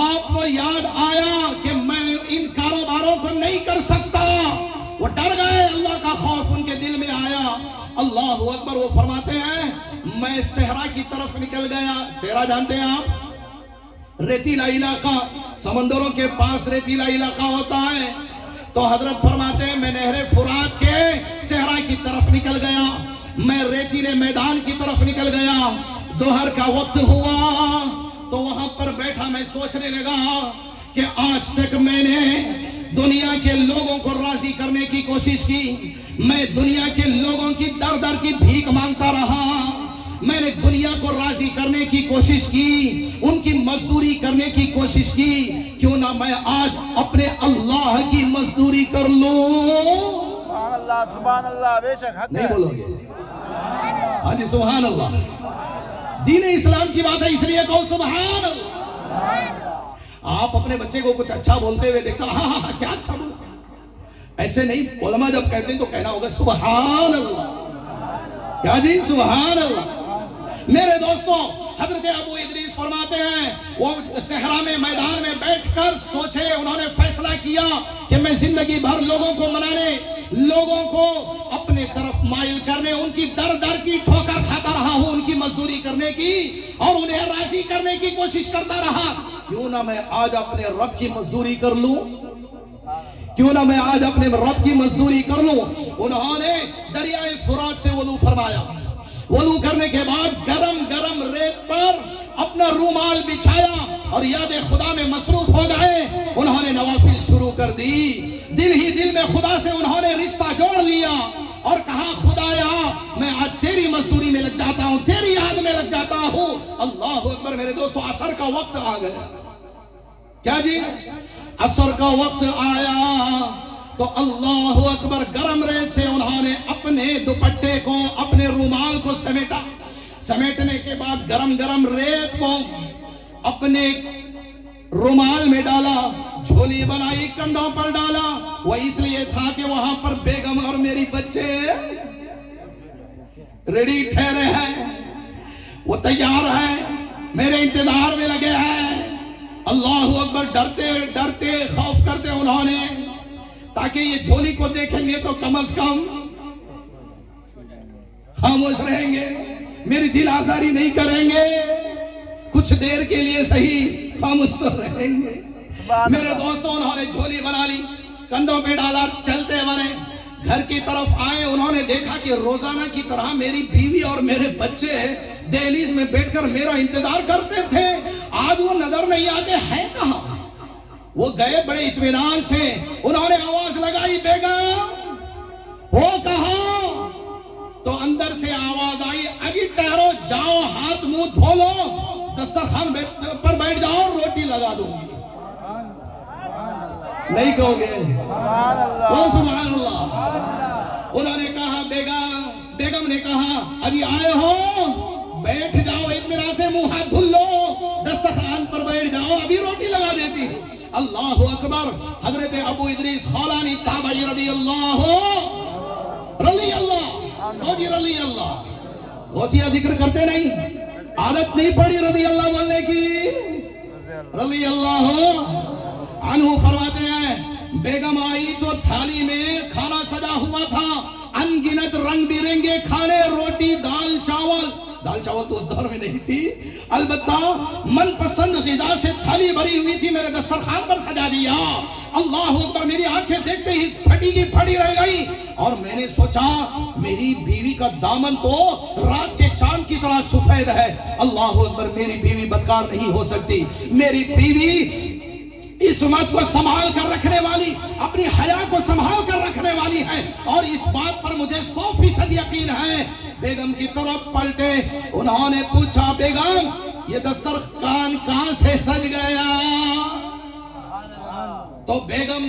آپ کو یاد آیا کہ میں ان کاروباروں کو نہیں کر سکتا, وہ ڈر گئے, اللہ کا خوف ان کے دل میں آیا. اللہ اکبر. وہ فرماتے ہیں میں صحرا کی طرف نکل گیا. صحرا جانتے ہیں آپ, ریتیلا علاقہ, سمندروں کے پاس ریتیلا علاقہ ہوتا ہے. تو حضرت فرماتے ہیں میں نہر فرات کے صحرا کی طرف نکل گیا, میں ریتیلے میدان کی طرف نکل گیا. ظہر کا وقت ہوا تو وہاں پر بیٹھا میں سوچنے لگا کہ آج تک میں نے دنیا کے لوگوں کو راضی کرنے کی کوشش کی, میں دنیا کے لوگوں کی در در کی بھیک مانگتا رہا, میں نے دنیا کو راضی کرنے کی کوشش کی, ان کی مزدوری کرنے کی کوشش کی, کیوں نہ میں آج اپنے اللہ کی مزدوری کر لوں. سبحان اللہ سبحان اللہ. بے شک حق نہیں بولو گے؟ ہاں جی سبحان اللہ. دین اسلام کی بات ہے اس لیے کہو سبحان اللہ. آپ اپنے بچے کو کچھ اچھا بولتے ہوئے دیکھتا, ہاں کیا اچھا بولتا, ایسے نہیں، علماء جب کہتے ہیں تو کہنا ہوگا سبحان اللہ. کیا جی؟ سبحان اللہ. میرے دوستوں، حضرت ابو ادریس فرماتے ہیں وہ صحرا میں میدان میں بیٹھ کر سوچے، انہوں نے فیصلہ کیا کہ میں زندگی بھر لوگوں کو منانے، لوگوں کو اپنے طرف مائل کرنے، ان کی در در کی ٹھوکر کھاتا رہا ہوں، ان کی مزدوری کرنے کی اور انہیں راضی کرنے کی کوشش کرتا رہا. کیوں نہ میں آج اپنے رب کی مزدوری کر لوں، کیوں نہ میں آج اپنے رب کی مزدوری کر لوں. انہوں نے دریائے فرات سے وضو فرمایا. وضو کرنے کے بعد گرم گرم ریت پر اپنا رومال بچھایا اور یاد خدا میں مصروف ہو گئے. انہوں نے نوافل شروع کر دی. دل ہی دل میں خدا سے انہوں نے رشتہ جوڑ لیا اور کہا خدایا میں آج تیری مزدوری میں لگ جاتا ہوں، تیری یاد میں لگ جاتا ہوں. اللہ اکبر. میرے دوستو، عصر کا وقت آ گیا. کیا جی؟ عصر کا وقت آیا تو اللہ اکبر، گرم ریت سے انہوں نے اپنے دوپٹے کو، اپنے رومال کو سمیٹا. سمیٹنے کے بعد گرم گرم ریت کو اپنے رومال میں ڈالا، جھولی بنائی، کندھوں پر ڈالا. وہ اس لیے تھا کہ وہاں پر بیگم اور میری بچے ریڈی ٹھہرے ہیں، وہ تیار ہیں، میرے انتظار میں لگے ہیں. اللہ اکبر. ڈرتے ڈرتے خوف کرتے انہوں نے، تاکہ یہ جھولی کو دیکھیں گے تو کم از کم خاموش رہیں گے، میری دل آزاری نہیں کریں گے، کچھ دیر کے لیے صحیح خاموش تو رہیں گے. میرے دوستوں، انہوں نے جھولی بنا لی، کندھوں پہ ڈالا، چلتے بنے. گھر کی طرف آئے، انہوں نے دیکھا کہ روزانہ کی طرح میری بیوی اور میرے بچے دہلیز میں بیٹھ کر میرا انتظار کرتے تھے. آج وہ نظر نہیں آتے ہیں کہاں. وہ گئے بڑے اطمینان سے، انہوں نے آواز لگائی بیگم ہو کہاں؟ تو اندر سے آواز آئی ابھی ٹہرو، جاؤ ہاتھ منہ دھو لو، دسترخوان پر بیٹھ جاؤ، روٹی لگا دوں گی. نہیں کہو گے سبحان اللہ. انہوں نے کہا بیگم نے کہا ابھی آئے ہو، بیٹھ جاؤ اطمینان سے، منہ ہاتھ دھل لو، دسترخوان پر بیٹھ جاؤ، ابھی روٹی لگا دیتی. اللہ اکبر. حضرت ابو ادریس خولانی تابعی رضی اللہ رضی اللہ غوثیہ ذکر کرتے نہیں، عادت نہیں پڑی رضی اللہ بولنے کی. رضی اللہ عنہ فرماتے ہیں بیگم آئی تو تھالی میں کھانا سجا ہوا تھا، ان گنت رنگ برنگے کھانے، روٹی، دال چاول. دال چاول تو اس دور میں نہیں تھی، البتہ من پسند غذا سے تھالی بھری ہوئی تھی، میرے دسترخوان پر سجا دیا. اللہ اکبر. میری آنکھیں دیکھتے ہی پھٹی کی پھٹی رہ گئی اور میں نے سوچا میری بیوی کا دامن تو رات کے چاند کی طرح سفید ہے. اللہ اکبر. میری بیوی بدکار نہیں ہو سکتی، میری بیوی اس امت کو سنبھال کر رکھنے والی، اپنی حیا کو سنبھال کر رکھنے والی ہے، اور اس بات پر مجھے 100% یقین ہے. بیگم کی طرف پلٹے، انہوں نے پوچھا بیگم یہ دسترخوان کہاں سے سج گیا؟ تو بیگم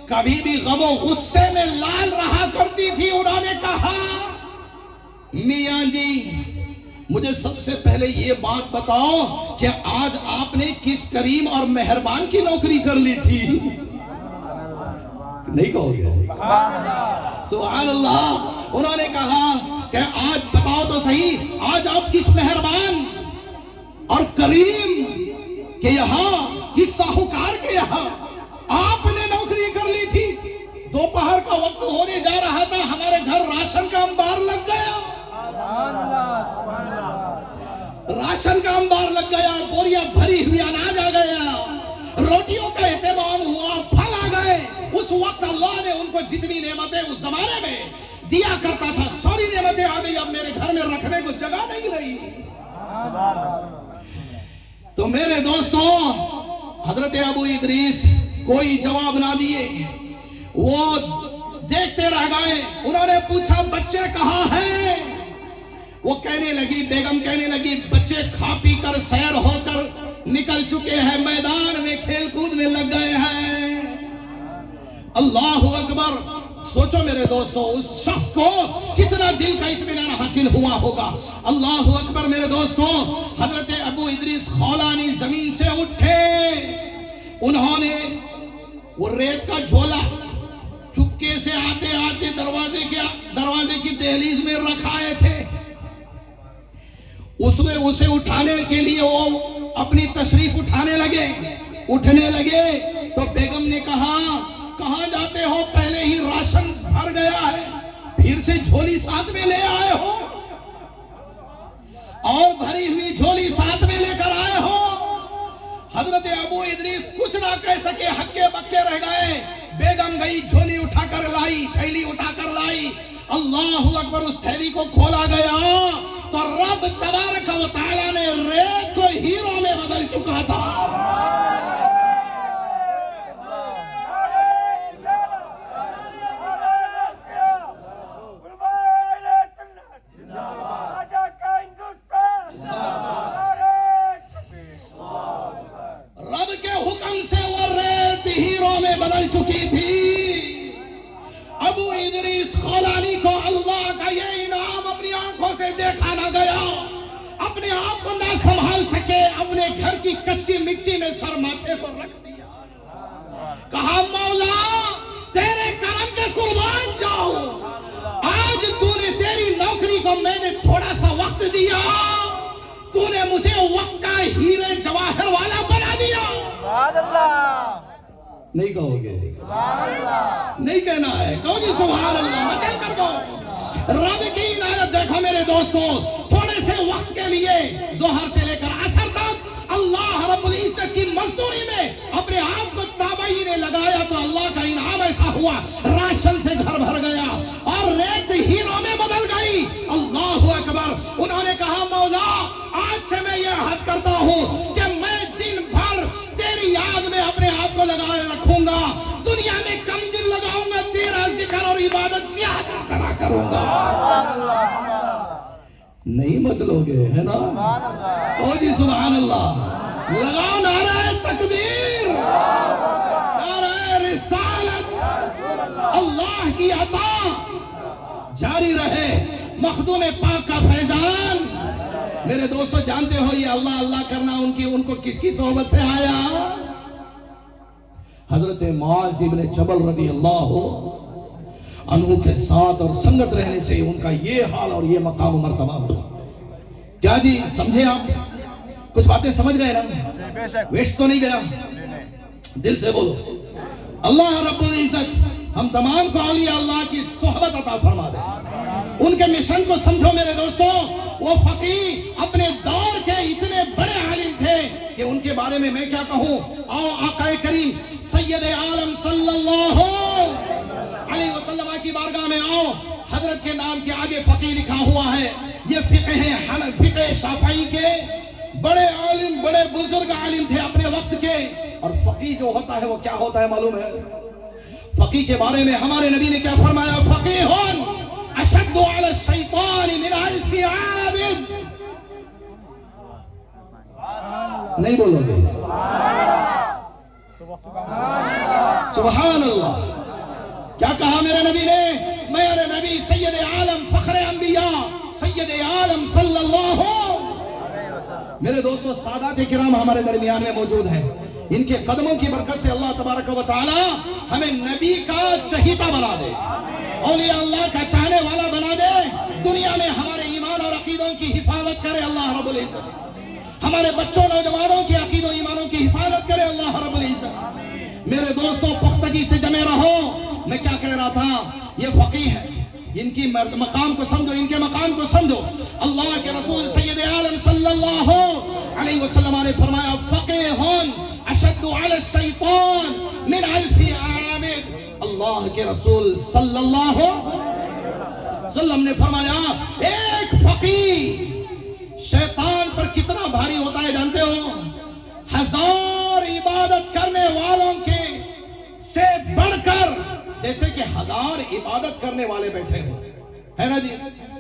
کبھی بھی غم و غصے میں لال رہا کرتی تھی. انہوں نے کہا میاں جی مجھے سب سے پہلے یہ بات بتاؤ کہ آج آپ نے کس کریم اور مہربان کی نوکری کر لی تھی؟ نہیں کہو گے سبحان اللہ. انہوں نے کہا کہ آج بتاؤ تو صحیح، آج آپ کس مہربان اور کریم کے یہاں، کس ساہوکار کے یہاں آپ نے نوکری کر لی تھی؟ دوپہر کا وقت ہونے جا رہا تھا، ہمارے گھر راشن کا انبار لگ گیا، راشن کا انبار لگ گیا، بوریاں بھری ہوئی اناج آ گیا، روٹیوں کا اہتمام ہوا، پھل آ گئے. اس وقت اللہ نے ان کو جتنی نعمتیں اس زمانے میں دیا کرتا تھا ساری نعمتیں آ گئی. اب میرے گھر میں رکھنے کو جگہ نہیں رہی. تو میرے دوستوں، حضرت ابو ادریس کوئی جواب نہ دیے، وہ دیکھتے رہ گئے. انہوں نے پوچھا بچے کہاں ہیں؟ وہ کہنے لگی، بیگم کہنے لگی بچے کھا پی کر سیر ہو کر نکل چکے ہیں، میدان میں کھیل کود میں لگ گئے ہیں. اللہ اکبر. سوچو میرے دوستو اس شخص کو کتنا دل کا اطمینان حاصل ہوا ہوگا. اللہ اکبر. میرے دوستو حضرت ابو ادریس خولانی زمین سے اٹھے، انہوں نے وہ ریت کا جھولا چپ چپکے سے آتے آتے دروازے کی دہلیز میں رکھائے تھے. اسے اٹھانے کے لیے وہ اپنی تشریف اٹھانے لگے, اٹھنے لگے تو بیگم نے کہا کہاں جاتے ہو؟ پہلے ہی راشن بھر گیا ہے, پھر سے جھولی ساتھ میں لے آئے ہو, اور بھری ہوئی جھولی ساتھ میں لے کر آئے ہو. حضرت ابو ادریس کچھ نہ کہہ سکے, ہکے بکے رہ گئے. بیگم گئی, جھولی اٹھا کر لائی, تھیلی اٹھا کر لائی. اللہ اکبر, اس تھیلی کو کھولا گیا تو رب تبارک و تعالی نے ریت کو ہیروں میں بدل چکا تھا. رب کے حکم سے وہ ریت ہیروں میں بدل چکی تھی. ابو ادریس خولانی کو اللہ کا یہ انعام اپنی آنکھوں سے دیکھا نہ گیا, اپنے آپ کو نہ سنبھال سکے, اپنے گھر کی کچی مٹی میں سر ماتھے کو رکھ دیا. کہا مولا تیرے کرم کے قربان جاؤ, آج تو نے تیری نوکری کو میں نے تھوڑا سا وقت دیا, تو نے مجھے وقت کا ہیرے جواہر والا بنا دیا. سبحان اللہ, نہیں کہو گے؟ سبحان اللہ, نہیں کہنا ہے, کہو جی سبحان اللہ, مچل کر کہو. رب کی عنایت دیکھو میرے دوستو, تھوڑے سے وقت کے لیے ظہر سے لے کر عصر تک اللہ رب العزت کی مزدوری میں اپنے آپ کو تابعی نے لگایا تو اللہ کا انعام ایسا ہوا, راشن سے گھر بھر گیا اور ریت ہیروں میں بدل گئی. اللہ اکبر. انہوں نے کہا مولا آج سے میں یہ عہد کرتا ہوں کہ میں دن بھر تیری یاد میں اپنے آپ کو لگائے رکھوں گا, دنیا میں کم دن لگاؤں گا, تیرا ذکر اور عبادت زیادہ کرا کروں گا. نہیں مچلو گے ہے نا؟ او جی سبحان اللہ. لگاؤ نعرہ تکبیر, نعرہ رسالت, اللہ کی عطا جاری رہے, مخدوم پاک کا فیضان. میرے دوستو جانتے ہو یہ اللہ اللہ کرنا ان کو کس کی صحبت سے آیا؟ حضرت معاذ ابن جبل رضی اللہ عنہ کے ساتھ اور سنگت رہنے سے ان کا یہ حال اور یہ مقام و مرتبہ ہوا. کیا جی سمجھے آپ؟ کچھ باتیں سمجھ گئے نا؟ بے شک, ویسٹ تو نہیں گیا؟ دل سے بولو. اللہ رب العزت ہم تمام کو اولیاء اللہ کی صحبت عطا فرما دے. ان کے مشن کو سمجھو میرے دوستو. وہ فقیہ اپنے دور کے اتنے بڑے عالم تھے کہ ان کے بارے میں کیا کہوں. آؤ آقا کریم سید عالم صلی اللہ علیہ وسلم کی بارگاہ میں آؤ. حضرت کے نام کے آگے فقیہ لکھا ہوا ہے. یہ فقہ ہیں, فقہ شافعی کے بڑے عالم, بڑے بزرگ عالم تھے اپنے وقت کے. اور فقیہ جو ہوتا ہے وہ کیا ہوتا ہے معلوم ہے؟ فقیہ کے بارے میں ہمارے نبی نے کیا فرمایا؟ فقیہن اشد علی الشیطان من الف عابد. نہیں بولو گے؟ سبحان اللہ. کیا کہا میرے نبی نے؟ میرے نبی سید عالم فخر انبیاء سید عالم صلی اللہ. میرے دوستو سادات کرام ہمارے درمیان میں موجود ہیں. ان کے قدموں کی برکت سے اللہ تبارک و تعالی ہمیں نبی کا چہیتا بنا دے, اولیاء اللہ کا چاہنے والا بنا دے. دنیا میں ہمارے ایمان اور عقیدوں کی حفاظت کرے اللہ رب العزت. ہمارے بچوں نوجوانوں کے عقید و ایمانوں کی حفاظت کرے اللہ رب العزت. میرے دوستو پختگی سے جمے رہو. میں کیا کہہ رہا تھا؟ یہ فقیہ ہے, ان کی مقام کو سمجھو, ان کے مقام کو سمجھو. اللہ کے رسول سید عالم صلی اللہ علیہ وسلم نے فرمایا فقیہن اشد علی الشیطان من الف عابد. اللہ کے رسول صلی اللہ علیہ وسلم نے فرمایا ایک فقیہ شیطان پر کتنا بھاری ہوتا ہے جانتے ہو؟ 1000 عبادت کرنے والوں کے سے بڑھ کر, جیسے کہ 1000 عبادت کرنے والے بیٹھے ہوں, ہے نا جی؟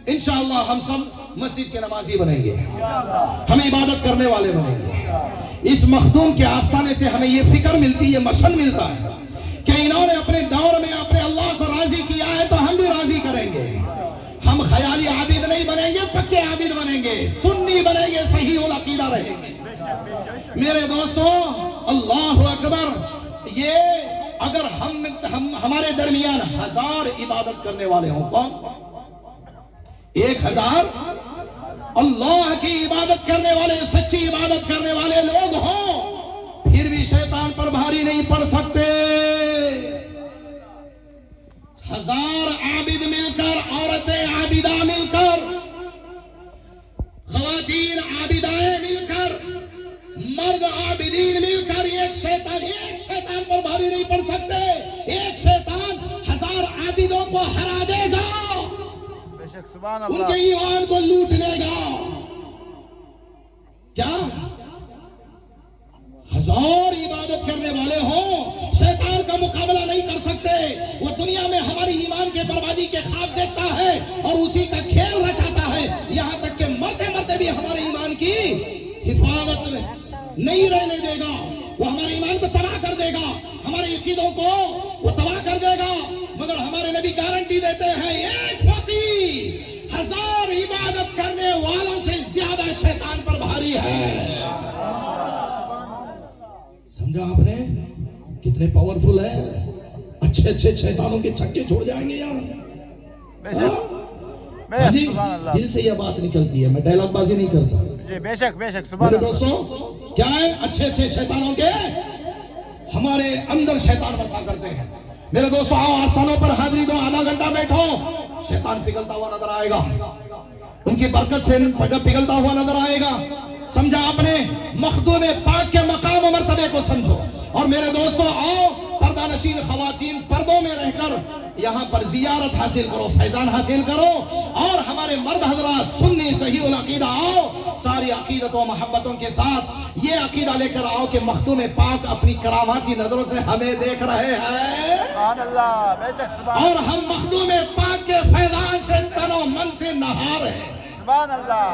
انشاءاللہ ہم سب مسجد کے نمازی بنیں گے, ہم عبادت کرنے والے بنیں گے. اس مخدوم کے آستانے سے ہمیں یہ فکر ملتی, یہ مشن ملتا ہے کہ انہوں نے اپنے دور میں اپنے اللہ کو راضی کیا ہے تو ہم بھی راضی کریں گے. ہم خیالی عابد نہیں بنیں گے, پکے عابد بنیں گے, سنی بنیں گے, صحیح العقیدہ رہیں گے. میرے دوستو اللہ اکبر. یہ اگر ہمارے درمیان 1000 عبادت کرنے والے ہوں، کون؟ 1000 اللہ کی عبادت کرنے والے، سچی عبادت کرنے والے لوگ ہوں، پھر بھی شیطان پر بھاری نہیں پڑ سکتے۔ 1000 عابد مل کر، عورتیں عابدہ مل کر، خواتین عابدائیں مل کر، مرد عابدین مل کر، ایک شیطان پر بھاری نہیں پڑ سکتے۔ ایک شیطان 1000 عابدوں کو ہرا دے گا، بے شک سبحان ان اللہ، کے ایمان کو لوٹ لے گا۔ کیا 1000 عبادت کرنے والے ہوں، شیطان کا مقابلہ نہیں کر سکتے۔ وہ دنیا میں ہماری ایمان کے بربادی کے خواب دیکھتا ہے اور اسی کا کھیل رچاتا ہے، یہاں تک کہ مرتے مرتے بھی ہمارے ایمان کی حفاظت میں نہیں رہنے دے گا۔ وہ ہمارے ایمان کو تباہ کر دے گا، ہمارے عقیدوں کو وہ تباہ کر دے گا۔ مگر ہمارے نبی گارنٹی دیتے ہیں، ایک فقیر 1000 عبادت کرنے والوں سے زیادہ شیطان پر بھاری ہے۔ سمجھا آپ نے کتنے پاورفل ہے؟ اچھے شیطانوں کے چھکے چھوڑ جائیں گے یہاں۔ بے شک بے ہاں شک جی، سبحان اللہ، دل سے یہ بات نکلتی ہے، میں ڈائلاگ بازی نہیں کرتا۔ جی بے شک سبحان میرے اللہ، دوستوں، کیا ہے اچھے شیطانوں کے ہمارے اندر شیطان بسا کرتے ہیں۔ میرے دوستوں، آؤ آستانوں پر حاضری دو، آدھا گھنٹہ بیٹھو، شیطان پگھلتا ہوا نظر آئے گا، ان کی برکت سے پگھلتا ہوا نظر آئے گا۔ سمجھا آپ نے؟ مخدوم پاک کے مقام و مرتبے کو سمجھو۔ اور میرے دوستوں، آؤ پردہ نشین خواتین پردوں میں رہ کر یہاں پر زیارت حاصل کرو، فیضان حاصل کرو۔ اور ہمارے مرد حضرات سنی صحیح العقیدہ، آؤ ساری عقیدتوں محبتوں کے ساتھ یہ عقیدہ لے کر آؤ کہ مخدوم پاک اپنی کراماتی نظروں سے ہمیں دیکھ رہے ہیں، سبحان اللہ، بے شک سبحان اور ہم مخدوم پاک کے فیضان سے تن و من سے نہار ہیں۔ سبحان اللہ،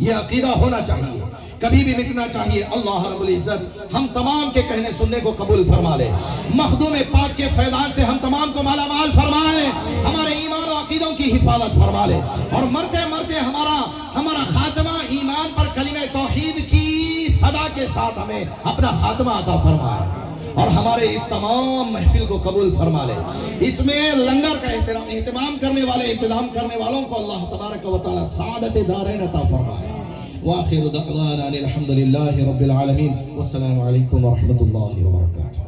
یہ عقیدہ ہونا چاہیے، کبھی بھی مٹنا چاہیے۔ اللہ رب العزت ہم تمام کے کہنے سننے کو قبول فرما لے، مخدوم پاک کے فیضان سے ہم تمام کو مالا مال فرمائے، ہمارے ایمان و عقیدوں کی حفاظت فرما لے، اور مرتے مرتے ہمارا خاتمہ ایمان پر کلمہ توحید کی صدا کے ساتھ ہمیں اپنا خاتمہ عطا فرمائے، اور ہمارے اس تمام محفل کو قبول فرما لے۔ اس میں لنگر کا اہتمام کرنے والے، انتظام کرنے والوں کو اللہ تبارک و تعالی سعادت دارین عطا فرمائے۔ وآخر دعوانا الحمد للہ رب العالمین، والسلام علیکم ورحمۃ اللہ وبرکاتہ۔